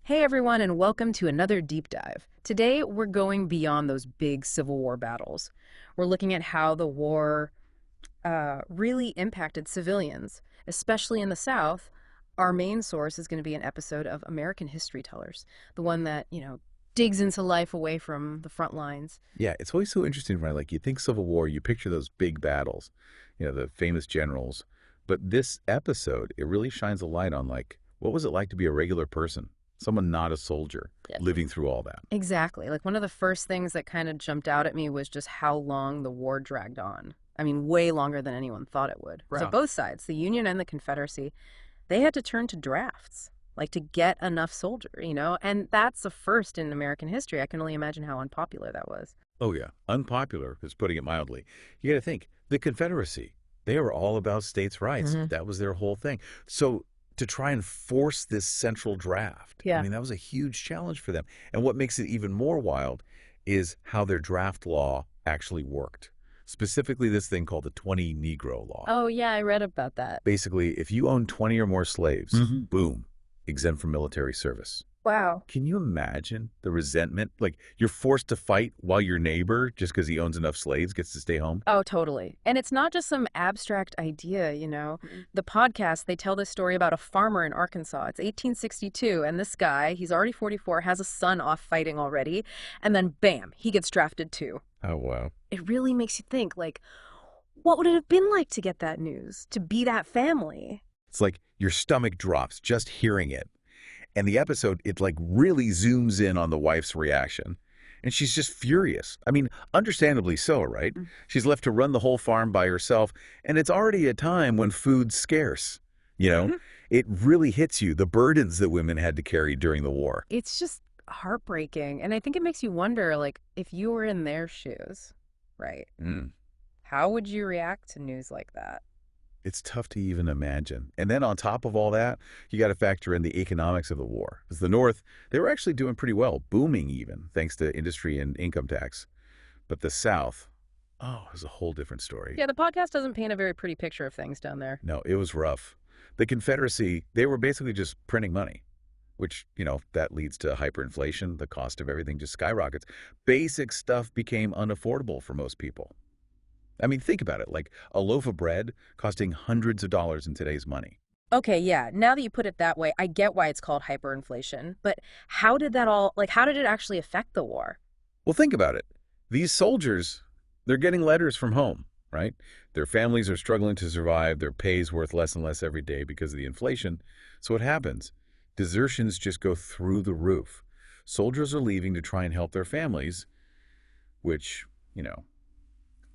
Hey everyone, and welcome to another deep dive. Today, we're going beyond those big Civil War battles. We're looking at how the war really impacted civilians, especially in the South. Our main source is going to be an episode of American History Tellers, the one that, digs into life away from the front lines. Yeah, it's always so interesting, right? Like you think Civil War, you picture those big battles, the famous generals. But this episode, it really shines a light on like, what was it like to be a regular person? Someone not a soldier, Yeah. living through all that. Exactly. Like one of the first things that kind of jumped out at me was just how long the war dragged on. I mean, way longer than anyone thought it would. So Wow. both sides, the Union and the Confederacy, they had to turn to drafts, like to get enough soldier. And that's a first in American history. I can only imagine how unpopular that was. Oh, yeah. Unpopular is putting it mildly. You got to think, the Confederacy, they were all about states' rights. Mhm. That was their whole thing. So to try and force this central draft, Yeah. I mean, that was a huge challenge for them. And what makes it even more wild is how their draft law actually worked. Specifically, this thing called the 20 Negro Law. Oh, yeah, I read about that. Basically, if you own 20 or more slaves, boom, exempt from military service. Wow. Can you imagine the resentment? Like you're forced to fight while your neighbor, just because he owns enough slaves, gets to stay home? Oh, totally. And it's not just some abstract idea. The podcast, they tell this story about a farmer in Arkansas. It's 1862, and this guy, he's already 44, has a son off fighting already, and then bam, he gets drafted too. Oh, wow. It really makes you think, like, what would it have been like to get that news, to be that family? It's like your stomach drops just hearing it. And the episode, it like really zooms in on the wife's reaction. And she's just furious. I mean, understandably so, right? Mm. She's left to run the whole farm by herself. And it's already a time when food's scarce. It really hits you, the burdens that women had to carry during the war. It's just heartbreaking. And I think it makes you wonder, like, if you were in their shoes, right? Mm. How would you react to news like that? It's tough to even imagine. And then on top of all that, you got to factor in the economics of the war. Because the North, they were actually doing pretty well, booming even, thanks to industry and income tax. But the South, oh, it was a whole different story. Yeah, the podcast doesn't paint a very pretty picture of things down there. No, it was rough. The Confederacy, they were basically just printing money, which, that leads to hyperinflation. The cost of everything just skyrockets. Basic stuff became unaffordable for most people. I mean, think about it, like a loaf of bread costing hundreds of dollars in today's money. Okay, yeah. Now that you put it that way, I get why it's called hyperinflation. But how did it actually affect the war? Well, think about it. These soldiers, they're getting letters from home, right? Their families are struggling to survive. Their pay's worth less and less every day because of the inflation. So what happens? Desertions just go through the roof. Soldiers are leaving to try and help their families, which,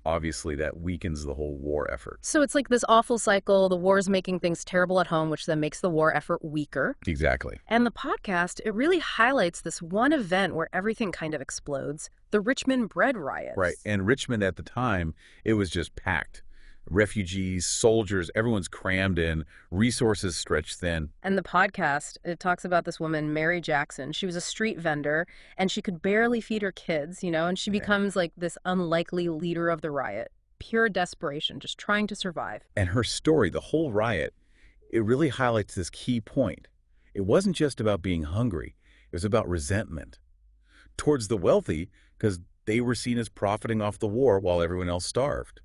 obviously that weakens the whole war effort. So it's like this awful cycle. The war's making things terrible at home, which then makes the war effort weaker. Exactly. And the podcast, it really highlights this one event where everything kind of explodes, the Richmond bread riots. Right. And Richmond at the time, it was just packed. Refugees, soldiers, everyone's crammed in, resources stretched thin. And the podcast, it talks about this woman, Mary Jackson. She was a street vendor, and she could barely feed her kids, and she becomes like this unlikely leader of the riot. Pure desperation, just trying to survive. And her story, the whole riot, it really highlights this key point. It wasn't just about being hungry. It was about resentment towards the wealthy because they were seen as profiting off the war while everyone else starved.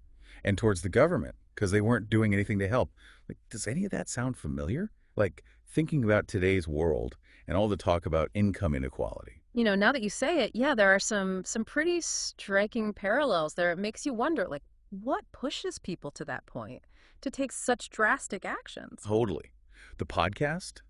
And towards the government, because they weren't doing anything to help. Like, does any of that sound familiar? Like, thinking about today's world and all the talk about income inequality. Now that you say it, yeah, there are some pretty striking parallels there. It makes you wonder, like, what pushes people to that point, to take such drastic actions? Totally. The podcast,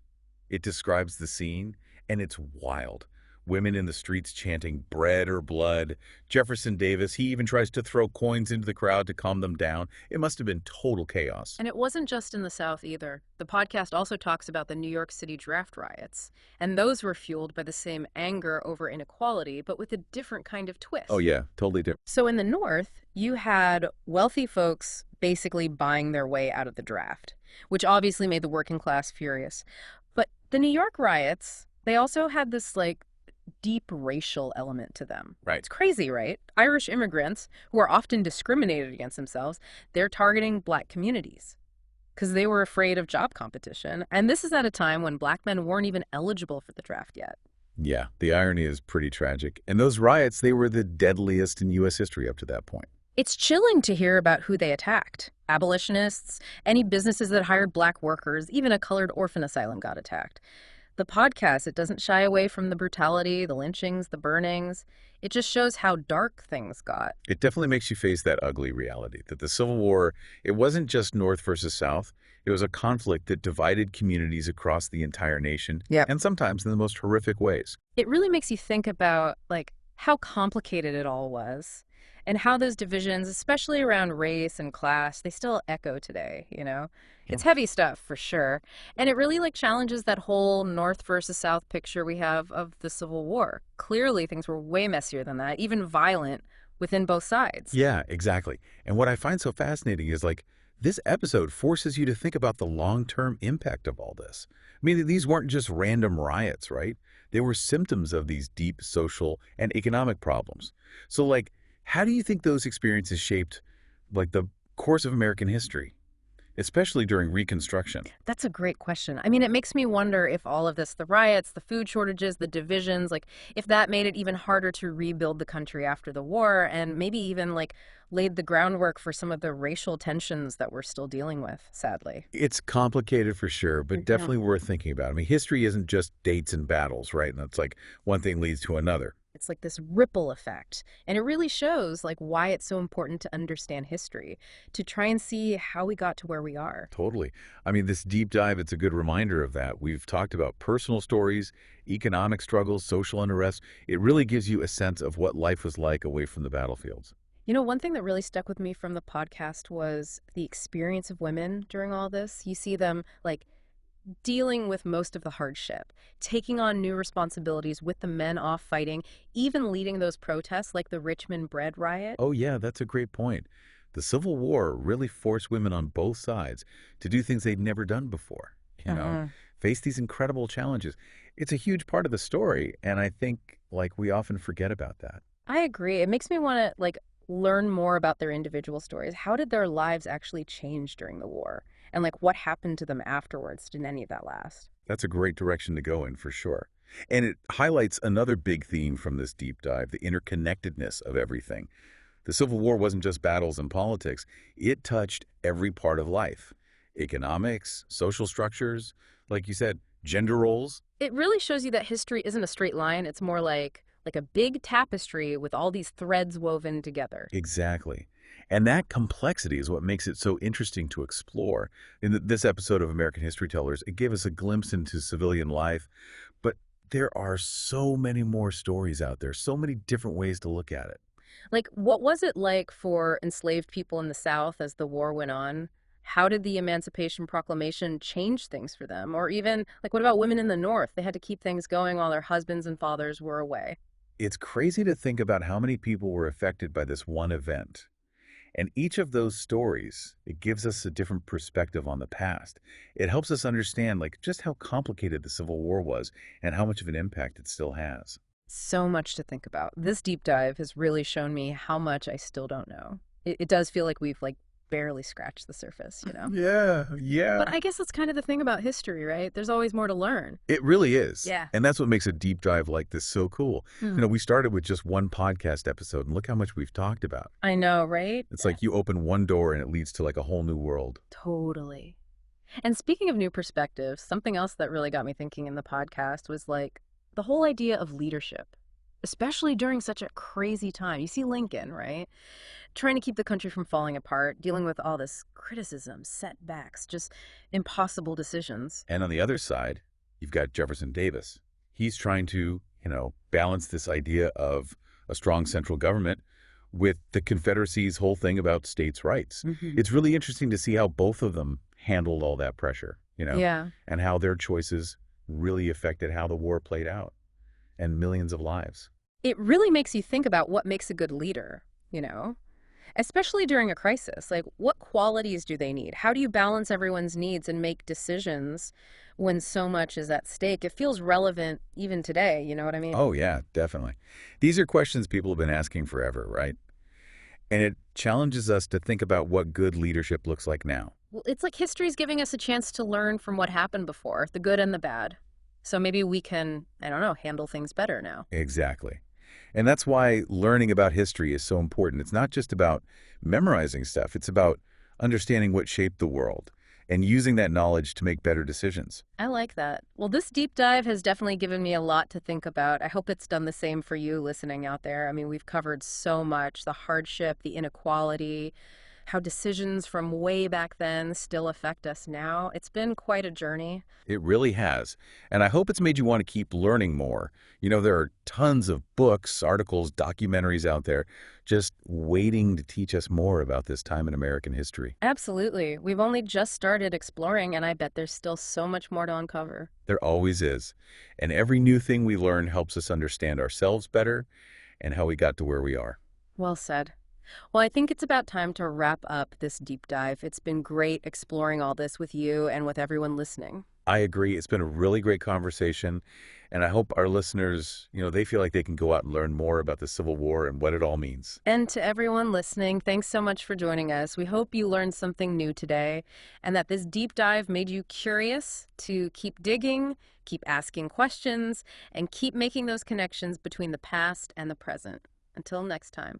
it describes the scene, and it's wild. Women in the streets chanting bread or blood. Jefferson Davis, he even tries to throw coins into the crowd to calm them down. It must have been total chaos. And it wasn't just in the South either. The podcast also talks about the New York City draft riots. And those were fueled by the same anger over inequality, but with a different kind of twist. Oh, yeah, totally different. So in the North, you had wealthy folks basically buying their way out of the draft, which obviously made the working class furious. But the New York riots, they also had this, like, deep racial element to them. Right. It's crazy, right? Irish immigrants, who are often discriminated against themselves, they're targeting black communities. because they were afraid of job competition. And this is at a time when black men weren't even eligible for the draft yet. Yeah, the irony is pretty tragic. And those riots, they were the deadliest in U.S. history up to that point. It's chilling to hear about who they attacked. Abolitionists, any businesses that hired black workers, even a colored orphan asylum got attacked. The podcast, it doesn't shy away from the brutality, the lynchings, the burnings. It just shows how dark things got. It definitely makes you face that ugly reality that the Civil War, it wasn't just North versus South. It was a conflict that divided communities across the entire nation, Yep. and sometimes in the most horrific ways. It really makes you think about how complicated it all was and how those divisions, especially around race and class, they still echo today. It's Yep. heavy stuff for sure. And it really challenges that whole North versus South picture we have of the Civil War. Clearly things were way messier than that, even violent within both sides. Yeah, exactly. And what I find so fascinating is this episode forces you to think about the long-term impact of all this. I mean, these weren't just random riots, right? They were symptoms of these deep social and economic problems. So how do you think those experiences shaped the course of American history, especially during Reconstruction? That's a great question. I mean, it makes me wonder if all of this, the riots, the food shortages, the divisions, if that made it even harder to rebuild the country after the war and maybe even laid the groundwork for some of the racial tensions that we're still dealing with, sadly. It's complicated for sure, but Yeah. definitely worth thinking about. I mean, history isn't just dates and battles, right? And it's one thing leads to another. It's like this ripple effect. And it really shows why it's so important to understand history, to try and see how we got to where we are. Totally. I mean, this deep dive, it's a good reminder of that. We've talked about personal stories, economic struggles, social unrest. It really gives you a sense of what life was like away from the battlefields. One thing that really stuck with me from the podcast was the experience of women during all this. You see them dealing with most of the hardship, taking on new responsibilities with the men off fighting, even leading those protests like the Richmond bread riot. Oh, yeah, that's a great point. The Civil War really forced women on both sides to do things they'd never done before, Uh-huh. face these incredible challenges. It's a huge part of the story, and I think we often forget about that. I agree. It makes me want to learn more about their individual stories. How did their lives actually change during the war? And what happened to them afterwards? Did any of that last? That's a great direction to go in for sure. And it highlights another big theme from this deep dive, the interconnectedness of everything. The Civil War wasn't just battles and politics. It touched every part of life. Economics, social structures, like you said, gender roles. It really shows you that history isn't a straight line. It's more like a big tapestry with all these threads woven together. Exactly. And that complexity is what makes it so interesting to explore. In this episode of American History Tellers, it gave us a glimpse into civilian life, but there are so many more stories out there, so many different ways to look at it. What was it like for enslaved people in the South as the war went on? How did the Emancipation Proclamation change things for them? Or even, what about women in the North? They had to keep things going while their husbands and fathers were away. It's crazy to think about how many people were affected by this one event. And each of those stories, it gives us a different perspective on the past. It helps us understand just how complicated the Civil War was and how much of an impact it still has. So much to think about. This deep dive has really shown me how much I still don't know. It does feel like we've barely scratched the surface. Yeah, yeah. But I guess that's kind of the thing about history, right? There's always more to learn. It really is. Yeah. And that's what makes a deep dive like this so cool. We started with just one podcast episode, and look how much we've talked about. I know, right? It's like you open one door and it leads to a whole new world. Totally. And speaking of new perspectives, something else that really got me thinking in the podcast was the whole idea of leadership, especially during such a crazy time. You see Lincoln, right? Trying to keep the country from falling apart, dealing with all this criticism, setbacks, just impossible decisions. And on the other side, you've got Jefferson Davis. He's trying to, balance this idea of a strong central government with the Confederacy's whole thing about states' rights. Mhm. It's really interesting to see how both of them handled all that pressure, Yeah. and how their choices really affected how the war played out and millions of lives. It really makes you think about what makes a good leader, especially during a crisis. What qualities do they need? How do you balance everyone's needs and make decisions when so much is at stake? It feels relevant even today, you know what I mean? Oh, yeah, definitely. These are questions people have been asking forever, right? And it challenges us to think about what good leadership looks like now. Well, it's like history's giving us a chance to learn from what happened before, the good and the bad. So maybe we can, I don't know, handle things better now. Exactly. And that's why learning about history is so important. It's not just about memorizing stuff, it's about understanding what shaped the world and using that knowledge to make better decisions. I like that. Well, this deep dive has definitely given me a lot to think about. I hope it's done the same for you listening out there. I mean, we've covered so much, the hardship, the inequality, how decisions from way back then still affect us now. It's been quite a journey. It really has. And I hope it's made you want to keep learning more. There are tons of books, articles, documentaries out there just waiting to teach us more about this time in American history. Absolutely. We've only just started exploring, and I bet there's still so much more to uncover. There always is. And every new thing we learn helps us understand ourselves better and how we got to where we are. Well said. Well, I think it's about time to wrap up this deep dive. It's been great exploring all this with you and with everyone listening. I agree. It's been a really great conversation. And I hope our listeners, they feel like they can go out and learn more about the Civil War and what it all means. And to everyone listening, thanks so much for joining us. We hope you learned something new today and that this deep dive made you curious to keep digging, keep asking questions, and keep making those connections between the past and the present. Until next time.